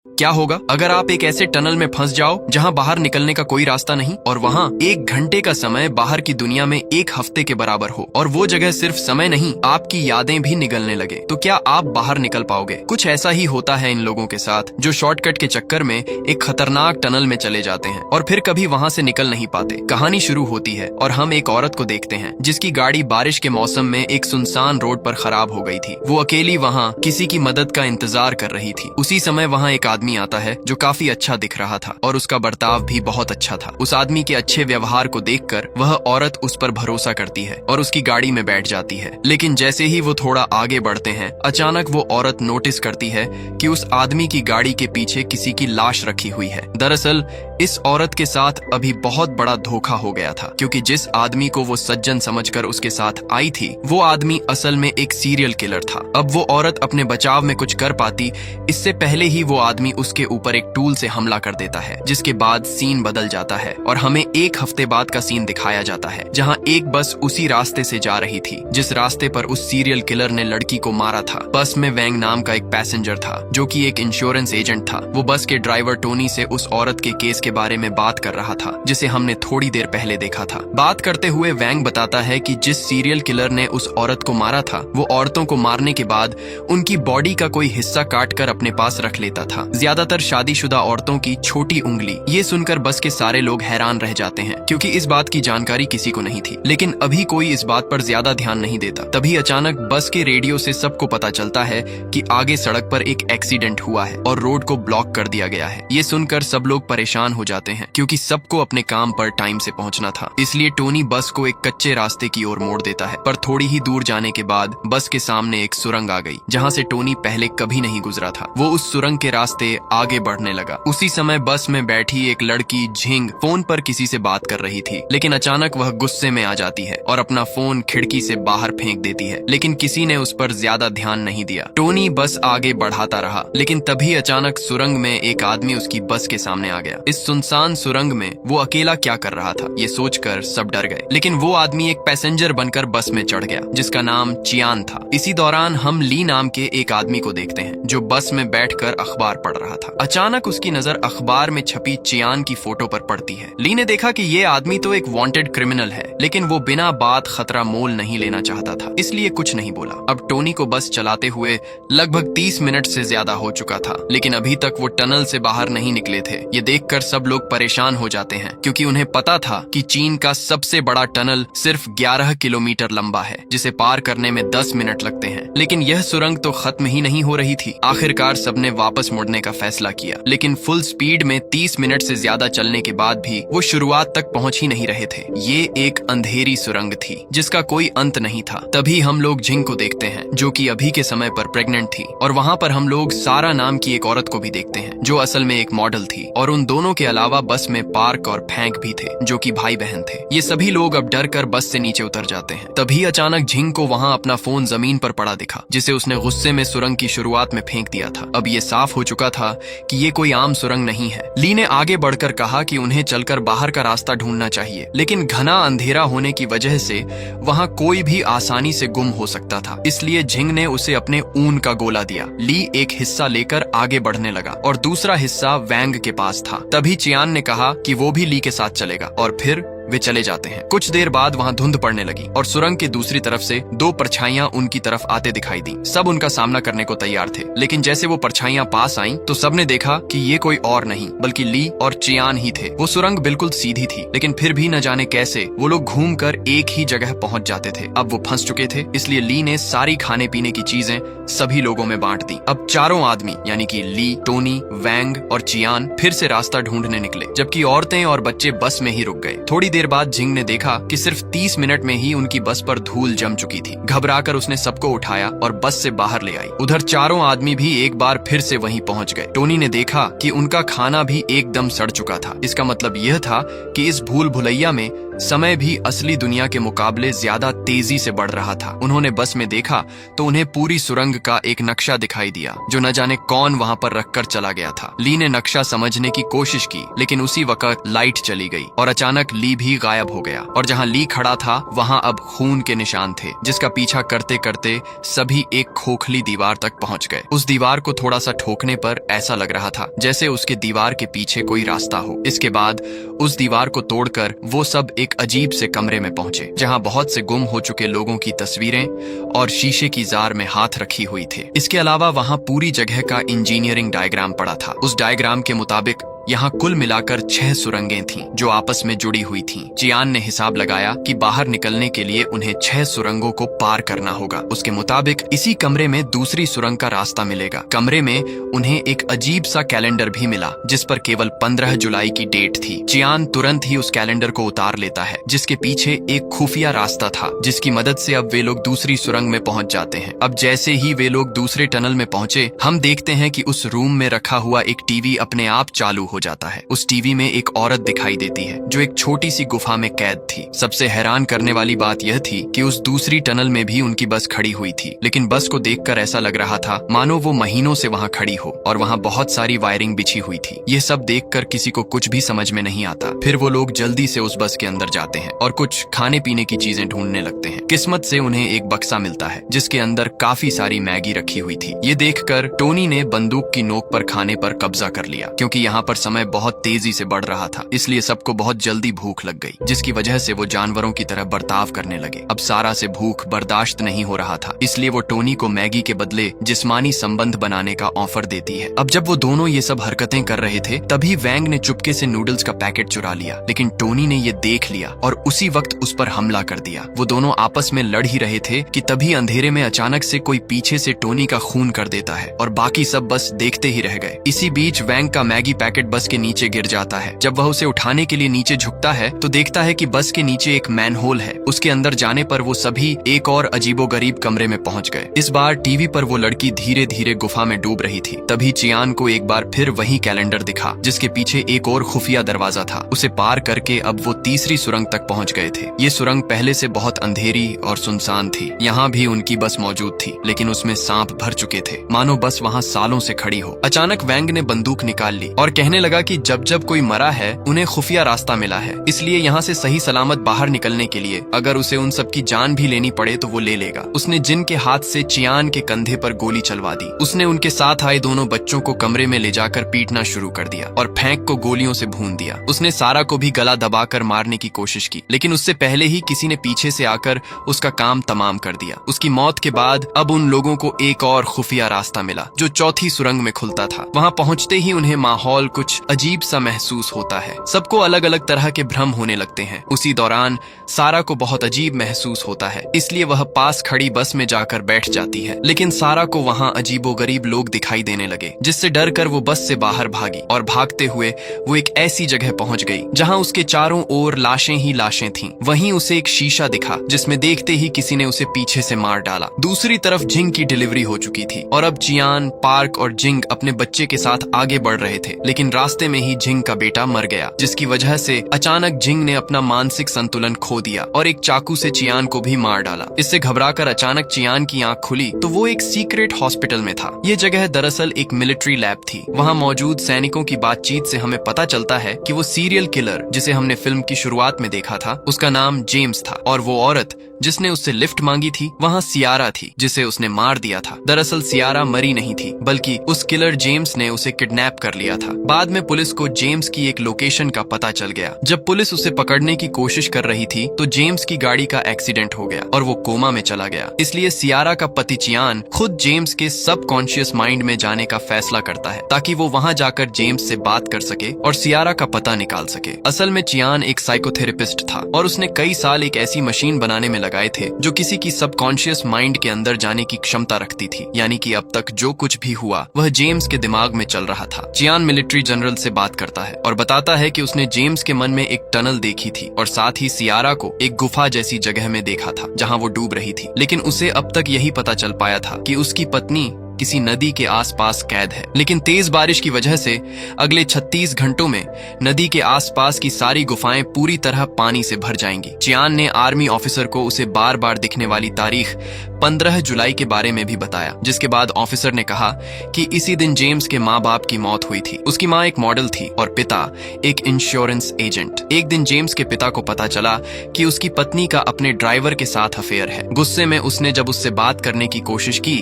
क्या होगा अगर आप एक ऐसे टनल में फंस जाओ जहां बाहर निकलने का कोई रास्ता नहीं और वहां 1 घंटे का समय बाहर की दुनिया में 1 हफ्ते के बराबर हो और वो जगह सिर्फ समय नहीं आपकी यादें भी निगलने लगे, तो क्या आप बाहर निकल पाओगे? कुछ ऐसा ही होता है इन लोगों के साथ जो शॉर्टकट के चक्कर में एक खतरनाक टनल में चले जाते हैं और फिर कभी वहां से निकल नहीं पाते। कहानी शुरू होती है और हम एक औरत को देखते हैं जिसकी गाड़ी बारिश के मौसम में एक सुनसान रोड पर खराब हो गई थी। वो अकेली वहाँ किसी की मदद का इंतजार कर रही थी। उसी समय वहाँ एक आदमी आता है जो काफी अच्छा दिख रहा था और उसका बर्ताव भी बहुत अच्छा था। उस आदमी के अच्छे व्यवहार को देखकर वह औरत उस पर भरोसा करती है और उसकी गाड़ी में बैठ जाती है। लेकिन जैसे ही वो थोड़ा आगे बढ़ते हैं, अचानक वो औरत नोटिस करती है कि उस आदमी की गाड़ी के पीछे किसी की लाश रखी हुई है। दरअसल इस औरत के साथ अभी बहुत बड़ा धोखा हो गया था, क्योंकि जिस आदमी को वो सज्जन समझकर उसके साथ आई थी वो आदमी असल में एक सीरियल किलर था। अब वो औरत अपने बचाव में कुछ कर पाती इससे पहले ही वो आदमी उसके ऊपर एक टूल से हमला कर देता है, जिसके बाद सीन बदल जाता है और हमें 1 हफ्ते बाद का सीन दिखाया जाता है, जहां एक बस उसी रास्ते से जा रही थी जिस रास्ते पर उस सीरियल किलर ने लड़की को मारा था। बस में वैंग नाम का एक पैसेंजर था जो कि एक इंश्योरेंस एजेंट था। वो बस के ड्राइवर टोनी से उस औरत के केस के बारे में बात कर रहा था जिसे हमने थोड़ी देर पहले देखा था। बात करते हुए वैंग बताता है कि जिस सीरियल किलर ने उस औरत को मारा था वो औरतों को मारने के बाद उनकी बॉडी का कोई हिस्सा काट कर अपने पास रख लेता था, ज्यादातर शादीशुदा औरतों की छोटी उंगली। ये सुनकर बस के सारे लोग हैरान रह जाते हैं क्योंकि इस बात की जानकारी किसी को नहीं थी। लेकिन अभी कोई इस बात पर ज्यादा ध्यान नहीं देता। तभी अचानक बस के रेडियो से सबको पता चलता है कि आगे सड़क पर एक एक्सीडेंट हुआ है और रोड को ब्लॉक कर दिया गया है। ये सुनकर सब लोग परेशान हो जाते हैं क्योंकि सबको अपने काम पर टाइम से पहुंचना था। इसलिए टोनी बस को एक कच्चे रास्ते की ओर मोड़ देता है, पर थोड़ी ही दूर जाने के बाद बस के सामने एक सुरंग आ गई जहां से टोनी पहले कभी नहीं गुजरा था। वो उस सुरंग के रास्ते आगे बढ़ने लगा। उसी समय बस में बैठी एक लड़की झिंग फोन पर किसी से बात कर रही थी, लेकिन अचानक वह गुस्से में आ जाती है और अपना फोन खिड़की से बाहर फेंक देती है, लेकिन किसी ने उस पर ज्यादा ध्यान नहीं दिया। टोनी बस आगे बढ़ाता रहा, लेकिन तभी अचानक सुरंग में एक आदमी उसकी बस के सामने आ गया। इस सुनसान सुरंग में वो अकेला क्या कर रहा था ये सोचकर सब डर गए, लेकिन वो आदमी एक पैसेंजर बनकर बस में चढ़ गया जिसका नाम चियान था। इसी दौरान हम ली नाम के एक आदमी को देखते हैं जो बस में बैठकर अखबार पढ़ रहा था। अचानक उसकी नजर अखबार में छपी चियान की फोटो पर पड़ती है। ली ने देखा कि ये आदमी तो एक वांटेड क्रिमिनल है, लेकिन वो बिना बात खतरा मोल नहीं लेना चाहता था, इसलिए कुछ नहीं बोला। अब टोनी को बस चलाते हुए लगभग 30 मिनट से ज्यादा हो चुका था, लेकिन अभी तक वो टनल से बाहर नहीं निकले थे। ये देखकर सब लोग परेशान हो जाते हैं क्योंकि उन्हें पता था कि चीन का सबसे बड़ा टनल सिर्फ 11 किलोमीटर लंबा है, जिसे पार करने में 10 मिनट लगते हैं। लेकिन यह सुरंग तो खत्म ही नहीं हो रही थी। आखिरकार सबने वापस मुड़ने का फैसला किया, लेकिन फुल स्पीड में 30 मिनट से ज्यादा चलने के बाद भी वो शुरुआत तक पहुंच ही नहीं रहे थे। ये एक अंधेरी सुरंग थी जिसका कोई अंत नहीं था। तभी हम लोग झिंग को देखते हैं जो कि अभी के समय पर प्रेग्नेंट थी, और वहाँ पर हम लोग सारा नाम की एक औरत को भी देखते हैं जो असल में एक मॉडल थी, और उन दोनों के अलावा बस में पार्क और फैंक भी थे जो कि भाई बहन थे। ये सभी लोग अब डर कर बस से नीचे उतर जाते हैं। तभी अचानक झिंग को वहाँ अपना फोन जमीन पर पड़ा दिखा जिसे उसने गुस्से में सुरंग की शुरुआत में फेंक दिया था। अब ये साफ हो चुका था कि ये कोई आम सुरंग नहीं है। ली ने आगे बढ़कर कहा कि उन्हें चलकर बाहर का रास्ता ढूंढना चाहिए, लेकिन घना अंधेरा होने की वजह से वहाँ कोई भी आसानी से गुम हो सकता था। इसलिए झिंग ने उसे अपने ऊन का गोला दिया। ली एक हिस्सा लेकर आगे बढ़ने लगा और दूसरा हिस्सा वैंग के पास था। तभी चियान ने कहा कि वो भी ली के साथ चलेगा और फिर वे चले जाते हैं। कुछ देर बाद वहाँ धुंध पड़ने लगी और सुरंग के दूसरी तरफ से 2 परछाइयां उनकी तरफ आते दिखाई दी। सब उनका सामना करने को तैयार थे, लेकिन जैसे वो परछाइयां पास आईं तो सबने देखा कि ये कोई और नहीं बल्कि ली और चियान ही थे। वो सुरंग बिल्कुल सीधी थी, लेकिन फिर भी न जाने कैसे वो लोग घूमकर एक ही जगह पहुंच जाते थे। अब वो फंस चुके थे, इसलिए ली ने सारी खाने पीने की चीजें सभी लोगों में बांट दी। अब चारों आदमी यानी कि ली, टोनी, वैंग और चियान फिर से रास्ता ढूंढने निकले, जबकि औरतें और बच्चे बस में ही रुक गए। थोड़ी देर बाद झिंग ने देखा कि सिर्फ 30 मिनट में ही उनकी बस पर धूल जम चुकी थी। घबराकर उसने सबको उठाया और बस से बाहर ले आई। उधर चारों आदमी भी एक बार फिर से वहीं पहुंच गए। टोनी ने देखा कि उनका खाना भी एकदम सड़ चुका था। इसका मतलब यह था कि इस भूल भुलैया में समय भी असली दुनिया के मुकाबले ज्यादा तेजी से बढ़ रहा था। उन्होंने बस में देखा तो उन्हें पूरी सुरंग का एक नक्शा दिखाई दिया जो न जाने कौन वहां पर रखकर चला गया था। ली ने नक्शा समझने की कोशिश की, लेकिन उसी वक्त लाइट चली गई और अचानक ली भी गायब हो गया। और जहां ली खड़ा था वहां अब खून के निशान थे, जिसका पीछा करते करते सभी एक खोखली दीवार तक पहुंच गए। उस दीवार को थोड़ा सा ठोकने पर ऐसा लग रहा था जैसे उसके दीवार के पीछे कोई रास्ता हो। इसके बाद उस दीवार को तोड़कर वो सब एक अजीब से कमरे में पहुंचे, जहां बहुत से गुम हो चुके लोगों की तस्वीरें और शीशे की जार में हाथ रखी हुई थी। इसके अलावा वहां पूरी जगह का इंजीनियरिंग डायग्राम पड़ा था। उस डायग्राम के मुताबिक यहाँ कुल मिलाकर 6 सुरंगें थीं जो आपस में जुड़ी हुई थीं। चियान ने हिसाब लगाया कि बाहर निकलने के लिए उन्हें 6 सुरंगों को पार करना होगा। उसके मुताबिक इसी कमरे में दूसरी सुरंग का रास्ता मिलेगा। कमरे में उन्हें एक अजीब सा कैलेंडर भी मिला जिस पर केवल 15 जुलाई की डेट थी। चियान तुरंत ही उस कैलेंडर को उतार लेता है, जिसके पीछे एक खुफिया रास्ता था जिसकी मदद से अब वे लोग दूसरी सुरंग में पहुंच जाते हैं। अब जैसे ही वे लोग दूसरे टनल में पहुंचे, हम देखते हैं कि उस रूम में रखा हुआ एक टीवी अपने आप चालू हो जाता है। उस टीवी में एक औरत दिखाई देती है जो एक छोटी सी गुफा में कैद थी। सबसे हैरान करने वाली बात यह थी कि उस दूसरी टनल में भी उनकी बस खड़ी हुई थी, लेकिन बस को देखकर ऐसा लग रहा था मानो वो महीनों से वहां खड़ी हो और वहां बहुत सारी वायरिंग बिछी हुई थी। ये सब देखकर किसी को कुछ भी समझ में नहीं आता। फिर वो लोग जल्दी से उस बस के अंदर जाते हैं और कुछ खाने पीने की चीजें ढूंढने लगते हैं। किस्मत से उन्हें एक बक्सा मिलता है जिसके अंदर काफी सारी मैगी रखी हुई थी। ये देखकर टोनी ने बंदूक की नोक पर खाने पर कब्जा कर लिया, क्योंकि यहाँ पर समय बहुत तेजी से बढ़ रहा था, इसलिए सबको बहुत जल्दी भूख लग गई, जिसकी वजह से वो जानवरों की तरह बर्ताव करने लगे। अब सारा से भूख बर्दाश्त नहीं हो रहा था, इसलिए वो टोनी को मैगी के बदले जिस्मानी संबंध बनाने का ऑफर देती है। अब जब वो दोनों ये सब हरकतें कर रहे थे, तभी वैंग ने चुपके से नूडल्स का पैकेट चुरा लिया, लेकिन टोनी ने ये देख लिया और उसी वक्त उस पर हमला कर दिया। वो दोनों आपस में लड़ ही रहे थे कि तभी अंधेरे में अचानक से कोई पीछे से टोनी का खून कर देता है और बाकी सब बस देखते ही रह गए। इसी बीच वैंग का मैगी पैकेट बस के नीचे गिर जाता है। जब वह उसे उठाने के लिए नीचे झुकता है तो देखता है कि बस के नीचे एक मैनहोल है। उसके अंदर जाने पर वो सभी एक और अजीबोगरीब कमरे में पहुंच गए। इस बार टीवी पर वो लड़की धीरे धीरे गुफा में डूब रही थी। तभी चियान को एक बार फिर वही कैलेंडर दिखा जिसके पीछे एक और खुफिया दरवाजा था। उसे पार करके अब वो तीसरी सुरंग तक पहुंच गए थे। ये सुरंग पहले से बहुत अंधेरी और सुनसान थी। यहाँ भी उनकी बस मौजूद थी, लेकिन उसमें सांप भर चुके थे, मानो बस वहाँ सालों से खड़ी हो। अचानक वैंग ने बंदूक निकाल ली और कहने लगा कि जब जब कोई मरा है उन्हें खुफिया रास्ता मिला है, इसलिए यहाँ से सही सलामत बाहर निकलने के लिए अगर उसे उन सब की जान भी लेनी पड़े तो वो ले लेगा। उसने जिन के हाथ से चियान के कंधे पर गोली चलवा दी। उसने उनके साथ आए दोनों बच्चों को कमरे में ले जाकर पीटना शुरू कर दिया और फेंक को गोलियों से भून दिया। उसने सारा को भी गला दबाकर मारने की कोशिश की, लेकिन उससे पहले ही किसी ने पीछे से आकर उसका काम तमाम कर दिया। उसकी मौत के बाद अब उन लोगों को एक और खुफिया रास्ता मिला जो चौथी सुरंग में खुलता था। वहाँ पहुँचते ही उन्हें माहौल कुछ अजीब सा महसूस होता है। सबको अलग अलग तरह के भ्रम होने लगते हैं। उसी दौरान सारा को बहुत अजीब महसूस होता है, इसलिए वह पास खड़ी बस में जाकर बैठ जाती है। लेकिन सारा को वहाँ अजीबोगरीब लोग दिखाई देने लगे, जिससे डर कर वो बस से बाहर भागी और भागते हुए वो एक ऐसी जगह पहुंच गई जहां उसके चारों ओर लाशें ही लाशें थीं। वहीं उसे एक शीशा दिखा जिसमें देखते ही किसी ने उसे पीछे से मार डाला। दूसरी तरफ जिंग की डिलीवरी हो चुकी थी और अब चियान, पार्क और जिंग अपने बच्चे के साथ आगे बढ़ रहे थे, लेकिन रास्ते में ही जिंग का बेटा मर गया, जिसकी वजह से अचानक जिंग ने अपना मानसिक संतुलन खो दिया और एक चाकू से चियान को भी मार डाला। इससे घबराकर अचानक चियान की आंख खुली तो वो एक सीक्रेट हॉस्पिटल में था। ये जगह दरअसल एक मिलिट्री लैब थी। वहाँ मौजूद सैनिकों की बातचीत से हमें पता चलता है कि वो सीरियल किलर जिसे हमने फिल्म की शुरुआत में देखा था, उसका नाम जेम्स था और वो औरत जिसने उससे लिफ्ट मांगी थी वहाँ सियारा थी जिसे उसने मार दिया था। दरअसल सियारा मरी नहीं थी, बल्कि उस किलर जेम्स ने उसे किडनैप कर लिया था। बाद में पुलिस को जेम्स की एक लोकेशन का पता चल गया। जब पुलिस उसे पकड़ने की कोशिश कर रही थी तो जेम्स की गाड़ी का एक्सीडेंट हो गया और वो कोमा में चला गया। इसलिए सियारा का पति चियान खुद जेम्स के सबकॉन्शियस माइंड में जाने का फैसला करता है ताकि वो वहाँ जाकर जेम्स से बात कर सके और सियारा का पता निकाल सके। असल में चियान एक साइकोथेरेपिस्ट था और उसने कई साल एक ऐसी मशीन बनाने में लगाए थे जो किसी की सबकॉन्शियस माइंड के अंदर जाने की क्षमता रखती थी, यानी कि अब तक जो कुछ भी हुआ वह जेम्स के दिमाग में चल रहा था। चियान मिलिट्री जनरल से बात करता है और बताता है कि उसने जेम्स के मन में एक टनल देखी थी और साथ ही सियारा को एक गुफा जैसी जगह में देखा था जहां वो डूब रही थी, लेकिन उसे अब तक यही पता चल पाया था कि उसकी पत्नी किसी नदी के आसपास कैद है। लेकिन तेज बारिश की वजह से अगले 36 घंटों में नदी के आसपास की सारी गुफाएं पूरी तरह पानी से भर जाएंगी। चियान ने आर्मी ऑफिसर को उसे बार बार दिखने वाली तारीख 15 जुलाई के बारे में भी बताया, जिसके बाद ऑफिसर ने कहा कि इसी दिन जेम्स के माँ बाप की मौत हुई थी। उसकी माँ एक मॉडल थी और पिता एक इंश्योरेंस एजेंट। एक दिन जेम्स के पिता को पता चला कि उसकी पत्नी का अपने ड्राइवर के साथ अफेयर है। गुस्से में उसने जब उससे बात करने की कोशिश की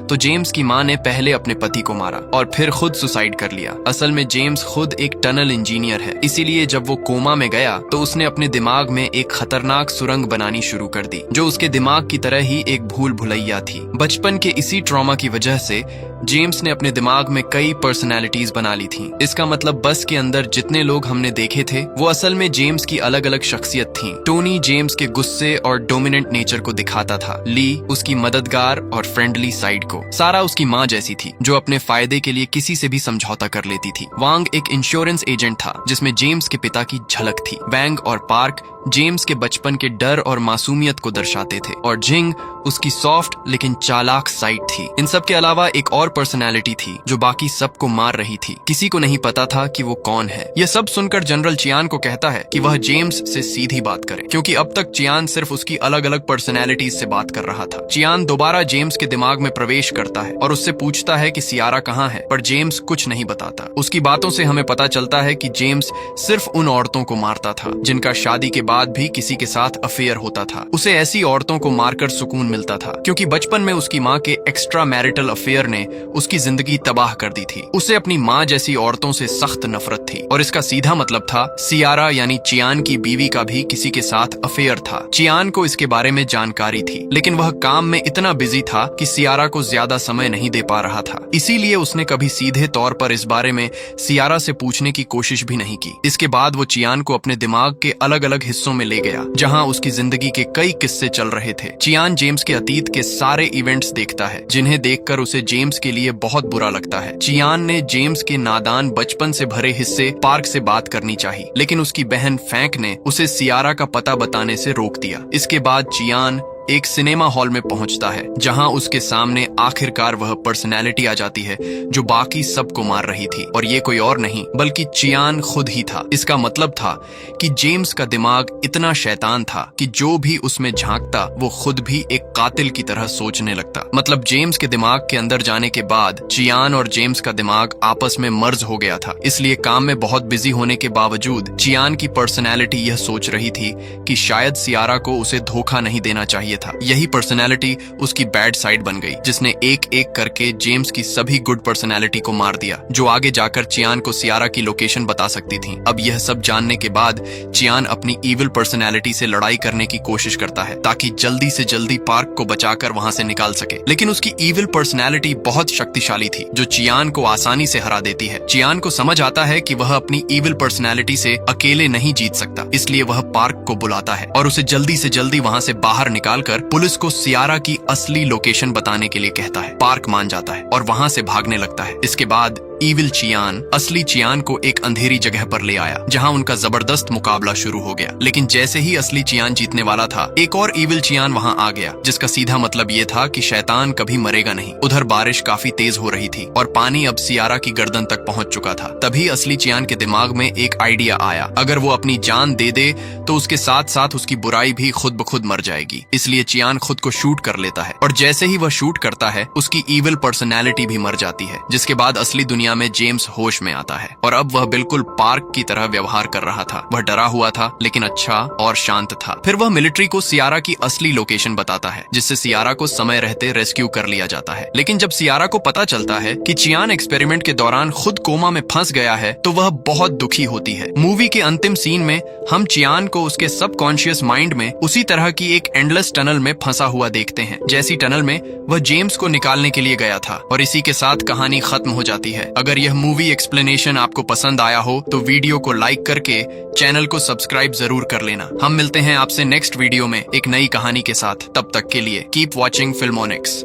तो जेम्स की माँ ने पहले अपने पति को मारा और फिर खुद सुसाइड कर लिया। असल में जेम्स खुद एक टनल इंजीनियर है, इसीलिए जब वो कोमा में गया तो उसने अपने दिमाग में एक खतरनाक सुरंग बनानी शुरू कर दी, जो उसके दिमाग की तरह ही एक भूल भुलैया थी। बचपन के इसी ट्रॉमा की वजह से जेम्स ने अपने दिमाग में कई पर्सनैलिटीज बना ली थी। इसका मतलब बस के अंदर जितने लोग हमने देखे थे वो असल में जेम्स की अलग अलग शख्सियत थी। टोनी जेम्स के गुस्से और डोमिनेंट नेचर को दिखाता था, ली उसकी मददगार और फ्रेंडली साइड को, सारा उसकी माँ जैसी थी जो अपने फायदे के लिए किसी से भी समझौता कर लेती थी। वांग एक इंश्योरेंस एजेंट था जिसमें जेम्स के पिता की झलक थी। वैंग और पार्क जेम्स के बचपन के डर और मासूमियत को दर्शाते थे और जिंग उसकी सॉफ्ट लेकिन चालाक साइड थी। इन सब के अलावा एक और पर्सनैलिटी थी जो बाकी सबको मार रही थी। किसी को नहीं पता था कि वो कौन है। यह सब सुनकर जनरल चियान को कहता है कि वह जेम्स से सीधी बात करे, क्योंकि अब तक चियान सिर्फ उसकी अलग अलग पर्सनैलिटीज से बात कर रहा था। चियान दोबारा जेम्स के दिमाग में प्रवेश करता है और उससे पूछता है कि सियारा कहाँ है, पर जेम्स कुछ नहीं बताता। उसकी बातों से हमें पता चलता है कि जेम्स सिर्फ उन औरतों को मारता था जिनका शादी के बाद भी किसी के साथ अफेयर होता था। उसे ऐसी औरतों को मारकर सुकून मिलता था, क्योंकि बचपन में उसकी माँ के एक्स्ट्रा मैरिटल अफेयर ने उसकी जिंदगी तबाह कर दी थी। उसे अपनी माँ जैसी औरतों से सख्त नफरत थी और इसका सीधा मतलब था सियारा यानी चियान की बीवी का भी किसी के साथ अफेयर था। चियान को इसके बारे में जानकारी थी, लेकिन वह काम में इतना बिजी था कि सियारा को ज्यादा समय नहीं दे पा रहा था। इसीलिए उसने कभी सीधे तौर पर इस बारे में सियारा से पूछने की कोशिश भी नहीं की। इसके बाद वो चियान को अपने दिमाग के अलग अलग हिस्सों में ले गया जहां उसकी जिंदगी के कई किस्से चल रहे थे। चियान जेम्स के अतीत के सारे इवेंट्स देखता है जिन्हें देखकर उसे जेम्स के लिए बहुत बुरा लगता है। चियान ने जेम्स के नादान बचपन से भरे हिस्से पार्क से बात करनी चाहिए, लेकिन उसकी बहन फैंक ने उसे सियारा का पता बताने से रोक दिया। इसके बाद चियान एक सिनेमा हॉल में पहुंचता है जहां उसके सामने आखिरकार वह पर्सनैलिटी आ जाती है जो बाकी सबको मार रही थी, और ये कोई और नहीं बल्कि चियान खुद ही था। इसका मतलब था कि जेम्स का दिमाग इतना शैतान था कि जो भी उसमें झांकता वो खुद भी एक कातिल की तरह सोचने लगता। मतलब जेम्स के दिमाग के अंदर जाने के बाद चियान और जेम्स का दिमाग आपस में मर्ज हो गया था। इसलिए काम में बहुत बिजी होने के बावजूद चियान की पर्सनैलिटी यह सोच रही थी कि शायद सियारा को उसे धोखा नहीं देना चाहिए था। यही पर्सनैलिटी उसकी बैड साइड बन गई, जिसने एक एक करके जेम्स की सभी गुड पर्सनैलिटी को मार दिया, जो आगे जाकर चियान को सियारा की लोकेशन बता सकती थी। अब यह सब जानने के बाद चियान अपनी इविल पर्सनैलिटी से लड़ाई करने की कोशिश करता है ताकि जल्दी से जल्दी पार्क को बचाकर वहां से निकाल सके। लेकिन उसकी इविल पर्सनैलिटी बहुत शक्तिशाली थी जो चियान को आसानी से हरा देती है। चियान को समझ आता है कि वह अपनी इविल पर्सनैलिटी से अकेले नहीं जीत सकता, इसलिए वह पार्क को बुलाता है और उसे जल्दी से जल्दी वहां से बाहर निकाल कर पुलिस को सियारा की असली लोकेशन बताने के लिए कहता है। पार्क मान जाता है और वहां से भागने लगता है। इसके बाद इविल चियान असली चियान को एक अंधेरी जगह पर ले आया जहां उनका जबरदस्त मुकाबला शुरू हो गया। लेकिन जैसे ही असली चियान जीतने वाला था, एक और इविल चियान वहां आ गया, जिसका सीधा मतलब ये था कि शैतान कभी मरेगा नहीं। उधर बारिश काफी तेज हो रही थी और पानी अब सियारा की गर्दन तक पहुंच चुका था। तभी असली चियान के दिमाग में एक आइडिया आया, अगर वो अपनी जान दे दे तो उसके साथ साथ उसकी बुराई भी खुद ब खुद मर जाएगी। इसलिए चियान खुद को शूट कर लेता है और जैसे ही वह शूट करता है उसकी इविल पर्सनैलिटी भी मर जाती है। जिसके बाद असली दुनिया में जेम्स होश में आता है और अब वह बिल्कुल पार्क की तरह व्यवहार कर रहा था। वह डरा हुआ था लेकिन अच्छा और शांत था। फिर वह मिलिट्री को सियारा की असली लोकेशन बताता है, जिससे सियारा को समय रहते रेस्क्यू कर लिया जाता है। लेकिन जब सियारा को पता चलता है कि चियान एक्सपेरिमेंट के दौरान खुद कोमा में फंस गया है तो वह बहुत दुखी होती है। मूवी के अंतिम सीन में हम चियान को उसके सबकॉन्शियस माइंड में उसी तरह की एक एंडलेस टनल में फंसा हुआ देखते हैं, जैसी टनल में वह जेम्स को निकालने के लिए गया था। और इसी के साथ कहानी खत्म हो जाती है। अगर यह मूवी एक्सप्लेनेशन आपको पसंद आया हो तो वीडियो को लाइक करके चैनल को सब्सक्राइब जरूर कर लेना। हम मिलते हैं आपसे नेक्स्ट वीडियो में एक नई कहानी के साथ। तब तक के लिए कीप वॉचिंग फिल्मोनिक्स।